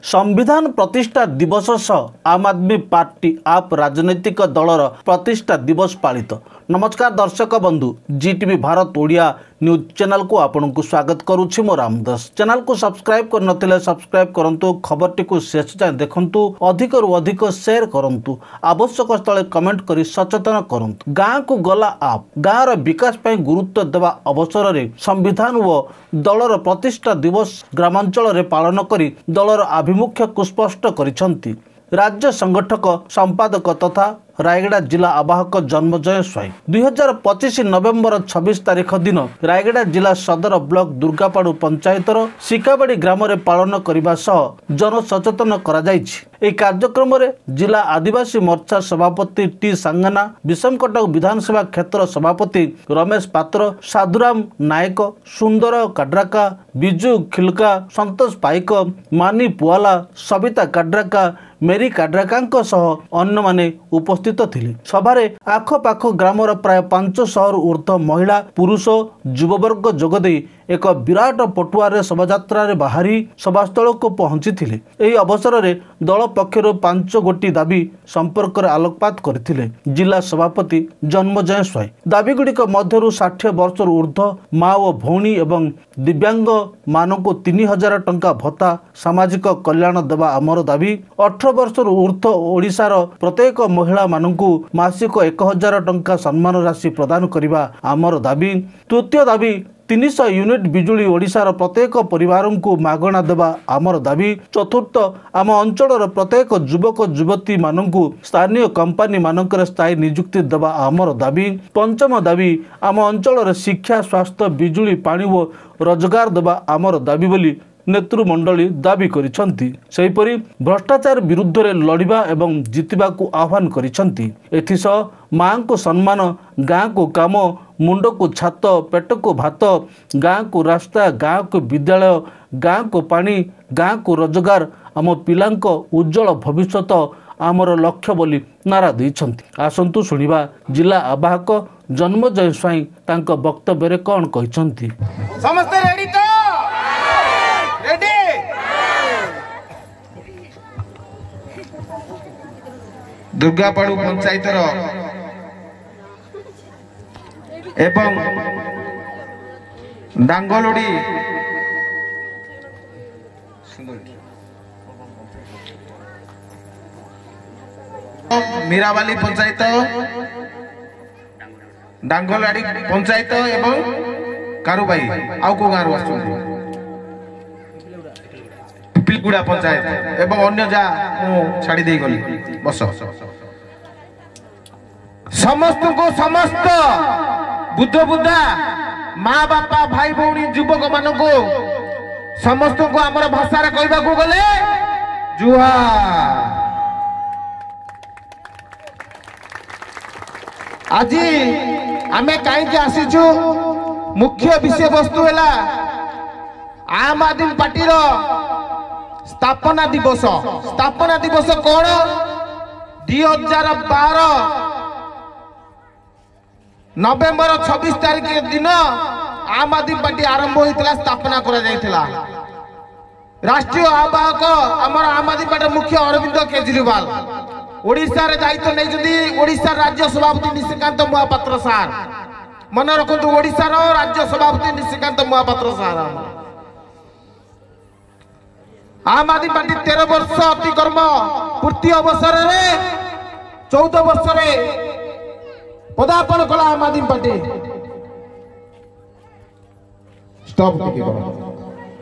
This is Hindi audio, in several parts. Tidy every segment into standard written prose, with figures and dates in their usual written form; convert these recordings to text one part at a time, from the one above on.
संविधान प्रतिष्ठा दिवस सह आम आदमी पार्टी आप राजनैतिक दलर प्रतिष्ठा दिवस पालित। नमस्कार दर्शक बंधु, जीटीवी भारत ओडिया न्यूज चैनल को आपन को स्वागत करुछि। मो रामदास चैनल को सब्सक्राइब कर नथिले सब्सक्राइब करंतु, खबर टी को शेष जाय देखंतु, अधिक रु अधिक शेयर करंतु, आवश्यक स्थले कमेंट करी सचेतन करंतु। गाँ को गला आप गाँ रो विकास पय गुरुत्व देवा अवसर रे संविधान व दलर प्रतिष्ठा दिवस ग्रामांचल रे पालन करी दलर आभिमुख्य को स्पष्ट करिसंती। राज्य संगठक संपादक तथा रायगड़ा जिला आवाहक जन्मजय स्वाई 2025 नवेम्बर 26 तारिख दिन रायगड़ा जिला सदर ब्लॉक दुर्गापाड़ू पंचायतर सिकाबाड़ी ग्राम रे पालन करने सह जनसचेतन करा जायछि। एही कार्यक्रम रे जिला आदिवासी मोर्चा सभापति टी सांगना, विषमकटक विधानसभा क्षेत्र सभापति रमेश पात्र, साधुराम नायक, सुंदर काड्राका, बिजू खिलका, संतोष पाइक, मानी पुआला, सविता काड्राका, मेरी काड्राका सह अन्य माने उपस्थित थिले। सभारे आखपाख ग्रामर प्राय 500 ऊर्ध्व महिला पुरुष युववर्ग जोगदे एक विराट पटुआर शोभायात्रा रे बाहरी सभास्थल को पहुंची थिले। एही अवसर रे दल पक्षर 5 गोटी दाबी संपर्क में आलोकपात करथिले जिला सभापति जन्मजय स्वाई। दाबी गुड़िक मध्यरु 60 वर्ष ऊर्ध्व माँ और भौणी एवं दिव्यांग मानक 3000 टंका भत्ता सामाजिक कल्याण देवा आमर दाबी, 18 वर्ष ऊर्ध्व ओडिशार प्रत्येक महिला मानकु मासिक 1000 टंका सम्मान राशि प्रदान करने आमर दाबी। तृतीय दाबी 300 यूनिट बिजुली ओडिशार प्रत्येक परिवार को मागणा देवा आमर दाबी। चतुर्थ आम अंचल प्रत्येक युवक युवती मानकु स्थानीय कंपनी मानकर स्थायी नियुक्ति देवा आमर दाबी। पंचम दाबी आम अंचल शिक्षा, स्वास्थ्य, बिजुली, पानी व रोजगार देवा आमर दाबी बोली नेतृमंडली दाबी करिसंती। सेहिपरि भ्रष्टाचार विरुद्ध रे लड़िबा एवं जितिबा को आह्वान करिसंती। एथिसह मां को सम्मान, गाँ को काम, मुंड को छात, पेट को भात, गाँ को रास्ता, गाँ को विद्यालय, गाँ को पानी, गाँ को रोजगार, आम पिलांक उज्जवल भविष्यत आमर लक्ष्य बोली नारा दैछंती। आसंतु सुनिबा जिला आवाहक जन्मजय स्वाई तांको वक्तव्य रे कोन कहिसंती। समस्त रेडी तो रेडी। दुर्गापाड़ू पंचायतर एवं डांगलोड़ी मीरावाली पंचायत, डांगलाड़ी पंचायत एवं कारुबाई आउ को गाँव पिपलीगुड़ा पंचायत एवं अन्य जा छाड़ी दे गली बस समस्त को समस्त बुद्ध बुद्धा माँ बापा भाई भौणी युवक मान को समस्त को आमर भाषा कहवा को गले जुहार। आज आमे कहीं आसीचु मुख्य विषय वस्तु है आम आदमी पार्टी स्थापना दिवस। स्थापना दिवस कौन 2012 नवेम्बर 26 तारिख दिन आम आदमी पार्टी आरंभ होता स्थापना करा जायतिला। राष्ट्रीय आवाहक आमर आम आदमी पार्टी मुख्य अरविंद केजरीवाल, ओडिशा रे दायित्व नहीं ओडिशा राज्य सभापति निशिकांत महापात्र सार। मन रखु ओडिशा राज्य सभापति निशिकांत महापात्र सार। आम आदमी पार्टी 13 वर्ष अतिक्रम पूर्ति अवसर रे 14 वर्ष रे पदार्पण कला आम आदमी पार्टी। स्टॉप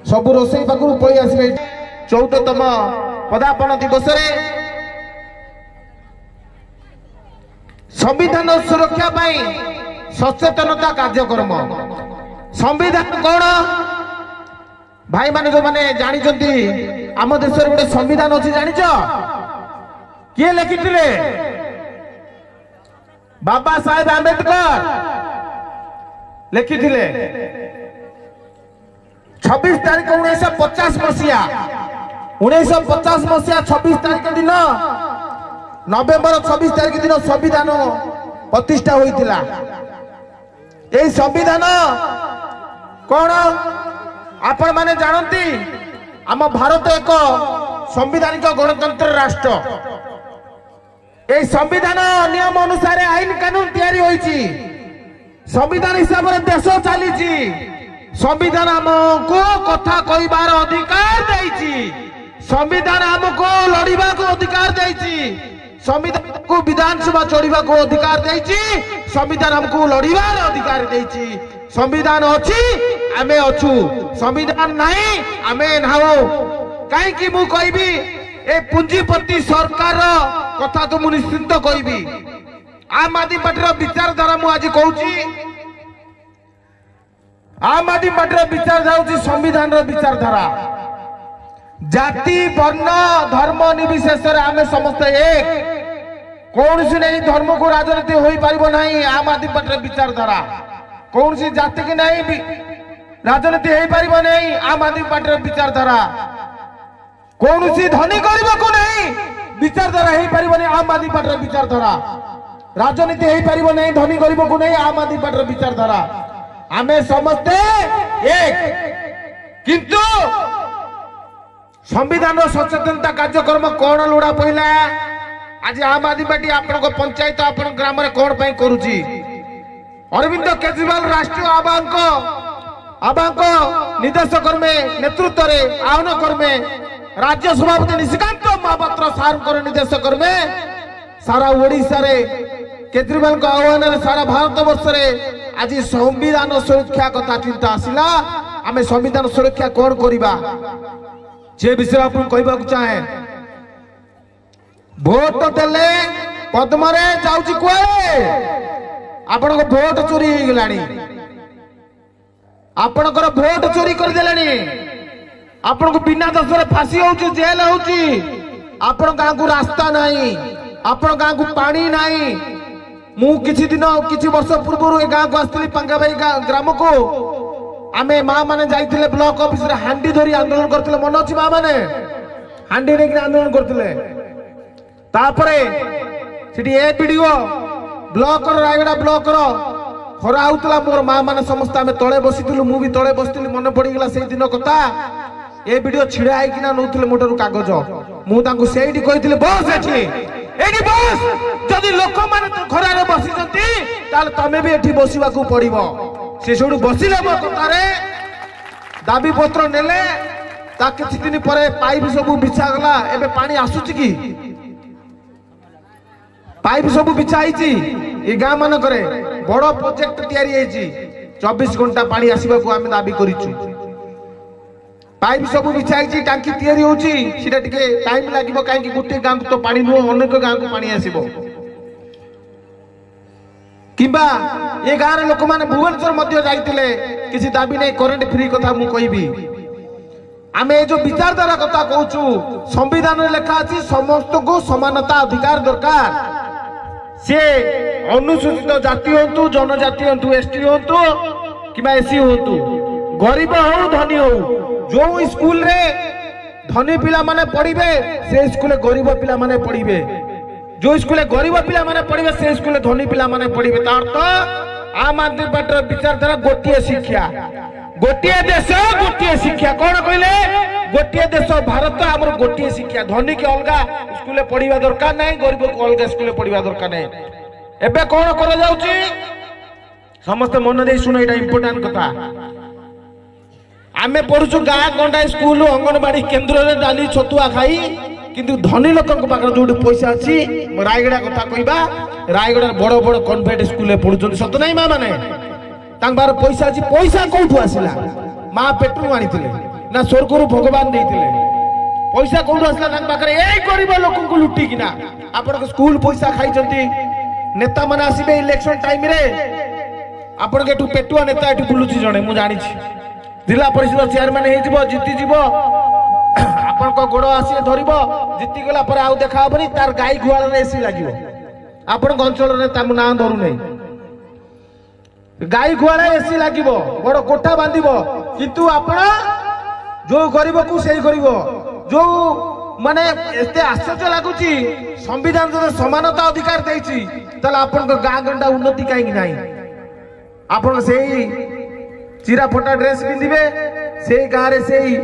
सब रोसई पाखु पई आसिले 14तम पदार्पण दिवस रे संविधान सुरक्षा पाई सचेतनता कार्यक्रम। संविधान कौन भाई माने जो माने जानी चंती आम देश रे गोटे संविधान अछि जानिछ किए लिखिथिले बाबा साहेब आंबेडकर लिखिथिले 26 तारिख 1950 मसीहा 1950 मसीहा 26 तारिख दिन नवेम्बर 26 तारिख दिन संविधान प्रतिष्ठा होइतिला। एई संविधान कौन आपण माने जानती आम भारत एक संवैधानिक गणतंत्र राष्ट्र ए संविधान नियम अनुसार आईन कानून तैयारी होईची संविधान हिसाब से देश चली संविधान आमको कथा कहबार अधिकार देइची संविधान आमको लड़िबा को अधिकार देइची संविधान को विधानसभा चढ़ा को अधिकार देइची संविधान हमको लड़िबार अधिकार देइची संविधान अच्छी आमे अच्छू संविधान नहीं आमे नाओ कहीं मु कहबी ए पुंजीपति सरकार कथा तो मु निश्चित कहबी आम आदमी पार्टी विचारधारा मु आज कहूची आम आदमी पार्टी विचारधारा संविधान विचारधारा जाति वर्ण धर्म निर्विशेष आम समस्त एक कौन सी नहीं धर्म को राजनीति हो पार नहीं आम आदमी पार्टी विचारधारा कौन सी जाति की नहीं राजनीति हो पार नहीं आम आदमी पार्टी विचारधारा कौन सी धनी गरीब को नहीं विचारधारा हो पार नहीं आम आदमी पार्टी विचारधारा राजनीति हो पार नहीं धनी गरीब को नहीं आम आदमी पार्टी विचारधारा आमे समस्ते एक किंतु संविधान सचेतनता कार्यक्रम कौन लोड़ा पहला आज आम आदमी पार्टी आपण पंचायत आपण ग्राम में कौन करुची अरविंद केजरीवाल राष्ट्रीय आवाहक निर्देशक नेतृत्व में आह्वान कर्मे राज्य सभापति निशिकांत महापात्र सार निर्देशक में सारा ओडिशा रे केजरीवाल आह्वान सारा भारत वर्ष रे आज संविधान सुरक्षा कथा चिंता आसला आम संविधान सुरक्षा कौन करवा से विषय आप कहवाक चाहे भोट देले पद्मरे जाउची कुआरे आपण को भोट चोरी हो गलानी आपणकर भोट चोरी कर देलानी आपण को बिना दसरे फांसी होउची जेल होउची आपण गां को रास्ता नहीं आपण गां को पानी नहीं मु किछि दिन किछि वर्ष पूर्व ए गां को आस्तिली पंगाबाई ग्राम को आमे माँ माने जाइथिले ब्लॉक ऑफिस रे हांडी धरी आंदोलन करथिले मन अछि माँ माने हांडी नेक आंदोलन करथिले तापरे सिटी ए वीडियो ब्लॉक रो रायगड़ा ब्लॉक रो खरा आउतला मोर माँ माने समस्त आमे तळे बसिथिलु मु भी तळे बसिथिलि मन पड़ी गेला सेई दिन कथा ए वीडियो छिड़ा आइ किना नउथिले मोटरु कागज मु तांकु सेइडी कहिथिले बस एठी एठी बस जदि लोक माने खरा रे बसिजंती ताल तमे भी एठी बसिबा को पड़िबो से सोडू बसिले मो कथारे दाबी पत्र नेले ता किछि दिन परे पाइप सब बिछा गला एबे पानी आसुची की पाइप सब बिछाईची ए गां मान करे बड़ प्रोजेक्ट तैयारी हेची 24 घंटा पानी आसीबा को आमे दाबी करिछु पाइप सब बिछाईची टांकी तैयारी होची सिटा टिके टाइम लागिबो काहे कि गुटे गां तो पानी नो अनेक गां को पानी आसीबो किंबा ये गाँव लोक मैंने भुवनेश्वर मध्य जाइतिले किसी दाबी नहीं करेंट फ्री कथा मु कहबी आमे जो विचारधारा कथा कहूचु संविधान में लिखा अछि समस्त को समानता अधिकार दरकार से अनुसूचित जाति होतु जनजाति होतु एसटी होतु किबा एसी होतु गरीब हो धनी हो जो स्कूल रे धनी पिला माने पढ़िबे से स्कूल गरीब पिला माने पढ़िबे जो स्कूल गरीब पिला माने पढ़िबे से स्कूल धनी पिला माने पढ़िबे तार तो आम आदमी पार्टी विचारधारा गोटिए शिक्षा गोटिए देश गोटिए शिक्षा कौन कहले गोटिए देश भारत आमर गोटिए शिक्षा धनी के अलगा स्कूल पढ़िबा दरकार नहीं गरीब को अलगा स्कूल पढ़िबा दरकार नहीं एबे कौन करा जाउची समस्त मन दे सुन एटा इंपोर्टेंट कथा आमे पढुछु गाँ गंडा स्कूल अंगनवाड़ी केंद्र रे डाली छतुआ खाई किंतु धनी लोक पाखे जो पैसा अच्छी रायगड़ा कथा कहवा रायगड़ा बड़ बड़ कन्भेंट स्कूल पढ़ुं सत ना माँ मैंने बार पैसा अच्छी पैसा कौटू आसला माँ पेट्रोल आनी ना स्वर्ग भगवान नहीं पैसा कौटू आसला यही गरीब लोक को लुटिकिना आपण स्कूल पैसा खाई नेता मैंने आसबे इलेक्शन टाइम रे आपण पेटुआ नेता ये बुलूची जड़े मुझे जानी जिला परिषद चेयरमैन हो जीतीज आपण को गोड़ आसी धरब जीती गला पर आउ देखा हबनी तार गाई गुआल रे एसी लागिवो आपण अंचल रे ताम ना धरु नै गाई गुआल एसी लागिवो बड़ कोठा बांधिबो किंतु आपण जो गरीब को सेही करिवो जो माने एते आश्चर्य लागुची संविधान जो समानता अधिकार देछि तला आपण को गां गंडा उन्नति काई नाही आपण सेही चिरा फटा ड्रेस पिंदिबे से गारे सेही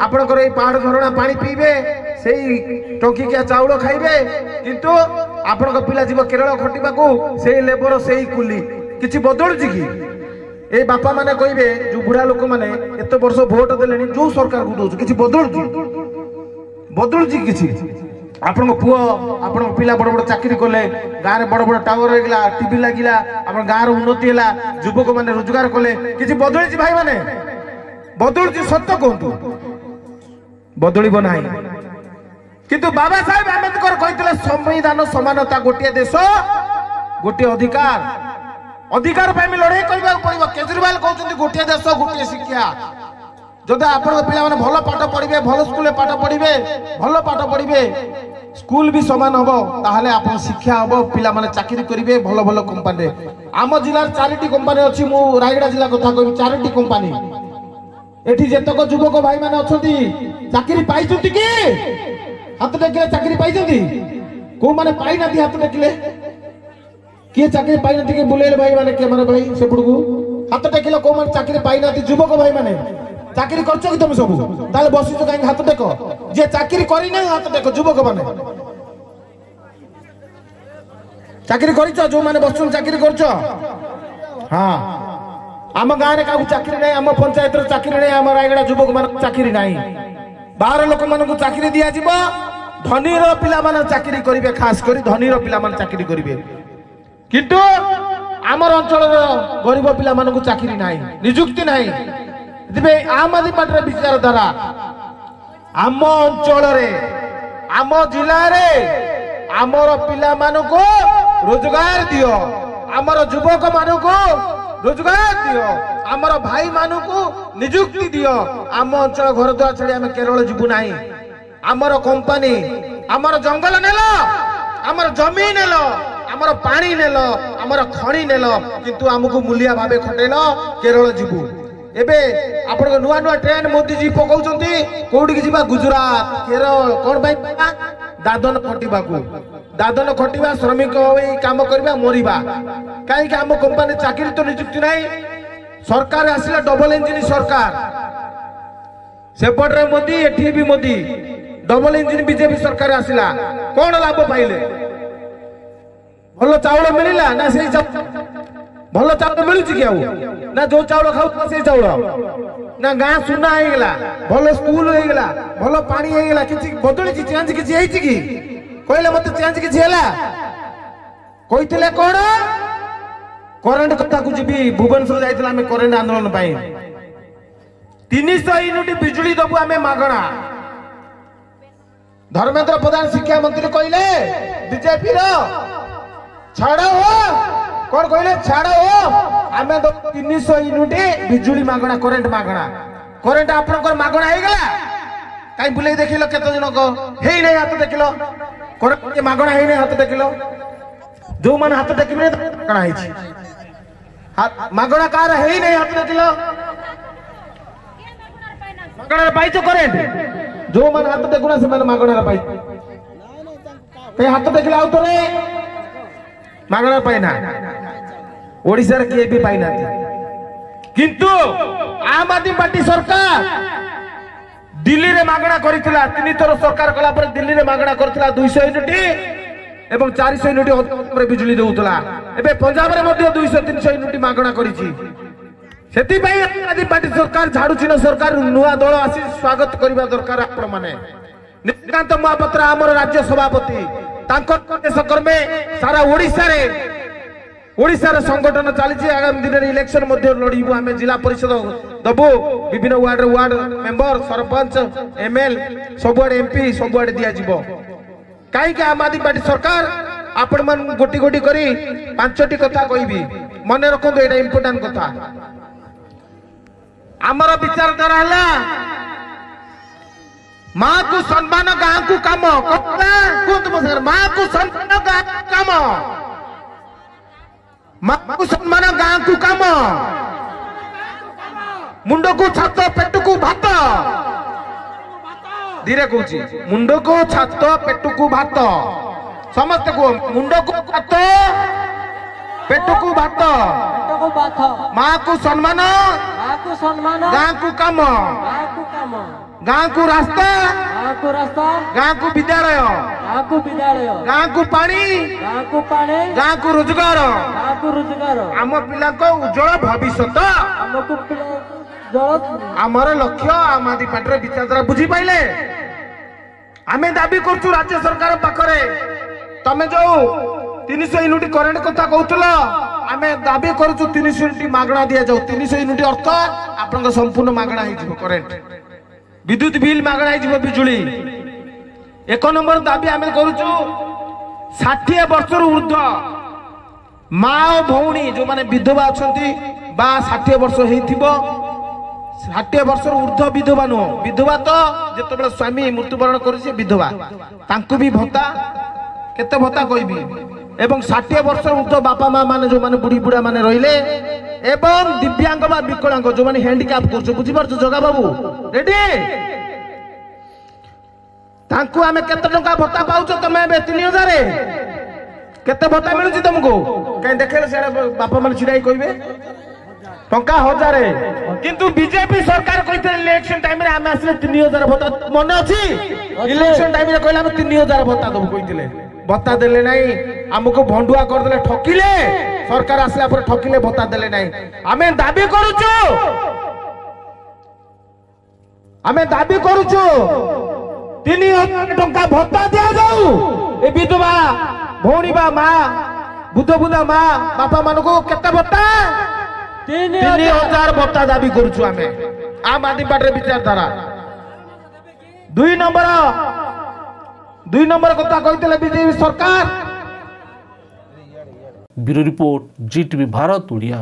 आपणकर पहाड़ झरणा पानी पीबे सेई टंकिकिया चाउल खाइबे किंतु आपन पिला जीव केरल खटिबाकू सेई लेबर सेई कुली किछि बदलुछि कि ए बापा माने कहिबे जो बुढ़ा लोक माने एते वर्ष वोट देलेनी जो सरकार को दोछ किछि बदलुछि किछि आपन पुओ आपन पिला बड़ बड़ चाकरी कले गारे बड़ बड़ टावर होइला टीवी लागिला आपन गार उन्नति होला युवक माने रोजगार कले किछि बदलुछि भाई माने बदलुछि सत्य कहतु बदलिबो नाही किंतु बाबा साहेब आंबेडकर कहितले संविधान समानता गोटे देश गोटे अधिकार अधिकार पे लड़ाई करबा पड़िबो केजरीवाल कहउछन्ती गोटे देश गोटे शिक्षा जदि आपन पिला माने भलो पाठ पढ़िबे भलो स्कूल पाठ पढ़िबे भलो पाठ पढ़िबे स्कूल भी समान हबो ताहले आपन शिक्षा हबो पिला माने चाकरी करिवे भलो भलो कंपनी आम जिल्ला 4टी कंपनी अछि मु रायगड़ा जिल्ला कथा कहबी 4टी कंपनी एठी जेतक युवक भाई माने अछंती चाकरी पाइछंती कि हाथ टेकिले चाकरी पाइछंती को माने पाइ नाथि हाथ टेकिले किए चाकरी पाइ नाथि के बुलेले भाई माने के माने भाई सेपडकू हाथ टेकिले को माने चाकरी पाइ नाथि युवक भाई माने चाकरी करछो कि तुम सब ताले बसिछो काहे हाथ टेको जे चाकरी करि नै हाथ टेको युवक माने चाकरी करिछो जो माने बसछो चाकरी करछो हां आम गाँव में चाकरी नहीं आम पंचायत चाकरी नहीं आम रायगड़ा युवक मान चाकरी नहीं बाहर लोक मान चाकरी दि धनी पिला मान चाकरी करेंगे खास कर धनी पिला मान चाकरी करेंगे किंतु आमर अंचल गरीब पिला मान चाकरी नहीं निजुक्ति नहीं आम आदमी पार्टी विचारधारा आम अंचल आम जिले आमर पिला मानकु रोजगार दियो आमर युवक मानकु रोजगार दियो आमर भाई मानकु निजुक्ति दियो आम अंचल घर द्वार छाड़ी आम केरल जीवु नाही आमर कंपनी आमर जंगल नेलो आमर जमीन नेलो आमर पानी नेलो आमर खणी नेलो किंतु आमको मूल्य भाबे खटेलो केरल जीवु एबे आपण नुआ नुआ ट्रेन मोदी जी पकाउचंती कोडी कि जीवा गुजरात केरल कोन भाई दादन खटिबा श्रमिक काम करबा मरिबा काई आम कंपनी चाकरी तो नियुक्ति नहीं सरकार आसिला डबल इंजिन सरकार सेपटे मोदी एठी भी मोदी डबल इंजिन बीजेपी सरकार आसिला कौन लाभ पाइले भल चाउल मिलिला ना से भल चाउल मिलुछि कि ना जो चाउल खाउ से चाउल ना गाँ सुना हो गला भल स्कूल हो गला भल पानी हो गला किछि बदली चेंज किछि हेछि कि कहले मते चेंज किछि हैला कहितले कोन करेंट कथा को जीवी भुवनेश्वर जाइतला हमें करेंट आंदोलन पाई 300 यूनिट बिजुली दबु हमें मागणा धर्मेंद्र प्रधान शिक्षा मंत्री कहले बीजेपी रो छाड़ो हो कौन कहले छाड़ो हो हमें 300 यूनिट बिजुली मागणा करेंट आपन मागणा हो गला कहीं बुले देखिलो केतो जन को हेई नै हाथ देखिलो करेंट मागणा हेई नै हाथ देखिलो जो मन हाथ देखिबे कणा हिची मागणा कार हेई नै हाथ देखिलो मागणा पाइछो करेंट जो मन हाथ देखुना से मन मागणा पाइ कहीं हाथ देखिला आउ तोरे मागणा पाइना ओडिसा रे के भी पाइना किंतु आम आदमी पार्टी सरकार दिल्ली रे मागणा करितला 3 थर सरकार कला पर दिल्ली रे मागणा करथिला 200 यूनिट एवं 400 यूनिट बिजुली देउतला एबे पंजाब रे मध्ये 200-300 यूनिट मागणा करिछि सेति पई आदि पार्टी सरकार झाडुछि न सरकार नुआ दल आसी स्वागत करिबा दरकार आपण माने निकांत महापात्र हमर राज्य सभापति तांकर देशकर्मे सारा ओडिसा रे संगठन चली आगामी दिन में इलेक्शन लड़ू आम जिला परिषद दबू विभिन्न वार्ड मेंबर सरपंच एमएल सबुआड़े एमपी सबुआड़े दिज्व कहीं आम आदमी पार्टी सरकार आपण मन गोटी गोटी करी 5टी कथा कहबी मन रखु ये इम्पोर्टाट कथा आमर विचारधारा है माँ को सम्मान गाँ को काम माँ को सम्मान गाँ को काम माँ को सम्मान गाँ को काम मुंड को छात पेट को भात धीरे कहूँ मुंड को छात पेट को भात समस्त को मुंड को छात पेट को भात माँ को सम्मान गाँ को काम गाँ को रास्ता गाँ को विद्यालय गाँ को पानी गाँ को रोजगार आम पिला उज्जवल भविष्य आमर लक्ष्य आम आदमी पार्टी विचारधारा बुझी पाइले आमे दाबी करछु राज्य सरकार पाखरे तमे जो 300 यूनिट करेंट कथा कहूल आमे दाबी करूँ 300 यूनिट मागणा दि जाऊ 300 यूनिट अर्थ आपण संपूर्ण मागणा हो करेंट विद्युत बिल मागणा हो बिजुली 1 नंबर दाबी आमे करूँ 60 वर्ष ऊर्ध्व माँ और भौणी जो माने विधवा अच्छा 60 वर्ष हो 60 वर्ष ऊर्ध्व विधवा नुह विधवा तो जो स्वामी मृत्युवरण कर विधवा तांकु भी भत्ता केते भत्ता कहबी एवं 60 वर्ष ऊर्ध्व बापा माँ माने जो माने बुढ़ी बुढ़ा माने रहिले एवं दिव्यांग बा विकलांग जो माने हैंडीकैप कर बुझी पार जगा बाबू रेडी तांकु आमे केते टंका भत्ता पाउछ तमे 3000 केते भत्ता मिलुची तुमको कहीं देखेले से बापा माने छिड़ाई कहबे टंका 1000 किंतु बीजेपी सरकार कहते इलेक्शन टाइम रे आमे आसले 3000 भत्ता मन अछि इलेक्शन टाइम रे कहला 3000 भत्ता दब कहतिले भत्ता देले नहीं हमको भंडुआ कर देले ठकिले सरकार आसला पर ठकिले भत्ता देले नहीं आमे दाबी करूछु आमे दाबी करूछु 3000 टंका भत्ता दिया जाऊ ए विधवा भौणी बा मां बुद्ध बुद्धा मां बापा मानको केते भत्ता 3000 भत्ता दाबी करूछु आमे आम आदमी पार्टी विचारधारा 2 नंबर कथा कहते बीजेपी सरकार। Bureau report Zee TV Bharat Odia.